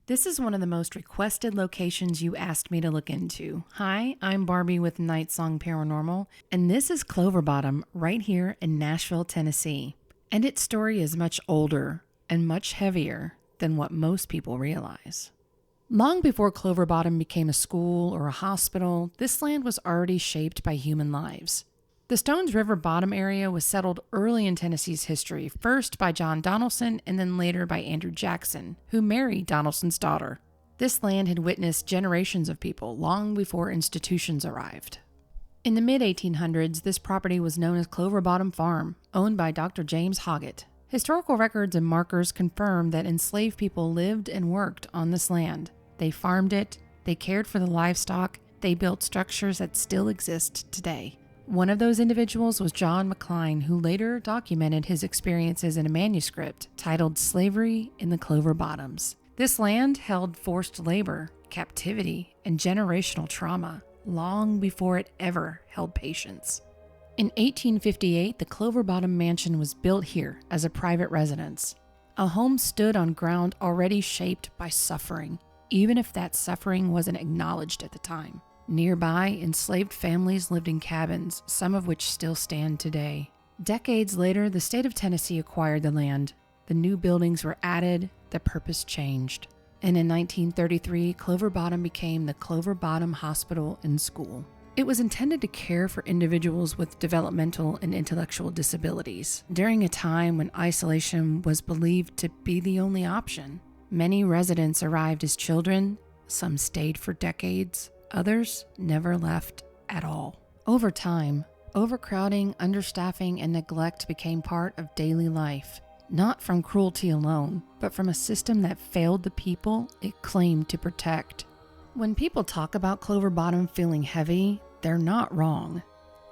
This is one of the most requested locations you asked me to look into. Hi, I'm Barbie with NightSong Paranormal, and this is Clover Bottom right here in Nashville, Tennessee. And its story is much older and much heavier than what most people realize. Long before Clover Bottom became a school or a hospital, this land was already shaped by human lives. The Stones River Bottom area was settled early in Tennessee's history, first by John Donaldson and then later by Andrew Jackson, who married Donaldson's daughter. This land had witnessed generations of people long before institutions arrived. In the mid-1800s, this property was known as Clover Bottom Farm, owned by Dr. James Hoggett. Historical records and markers confirm that enslaved people lived and worked on this land. They farmed it, they cared for the livestock, they built structures that still exist today. One of those individuals was John McCline, who later documented his experiences in a manuscript titled Slavery in the Clover Bottoms. This land held forced labor, captivity, and generational trauma long before it ever held patience. In 1858, the Clover Bottom Mansion was built here as a private residence. A home stood on ground already shaped by suffering, even if that suffering wasn't acknowledged at the time. Nearby, enslaved families lived in cabins, some of which still stand today. Decades later, the state of Tennessee acquired the land. The new buildings were added, the purpose changed. And in 1933, Clover Bottom became the Clover Bottom Hospital and School. It was intended to care for individuals with developmental and intellectual disabilities during a time when isolation was believed to be the only option. Many residents arrived as children, some stayed for decades. Others never left at all. Over time, overcrowding, understaffing, and neglect became part of daily life, not from cruelty alone, but from a system that failed the people it claimed to protect. When people talk about Clover Bottom feeling heavy, they're not wrong.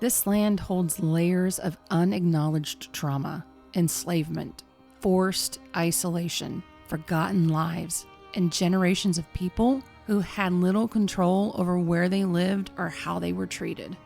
This land holds layers of unacknowledged trauma, enslavement, forced isolation, forgotten lives, and generations of people who had little control over where they lived or how they were treated.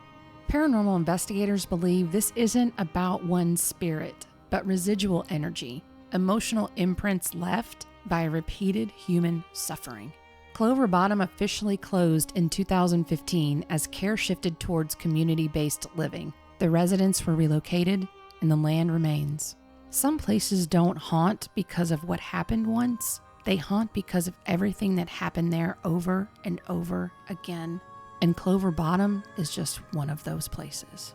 Paranormal investigators believe this isn't about one spirit, but residual energy, emotional imprints left by repeated human suffering. Clover Bottom officially closed in 2015 as care shifted towards community-based living. The residents were relocated, and the land remains. Some places don't haunt because of what happened once. They haunt because of everything that happened there over and over again. And Clover Bottom is just one of those places.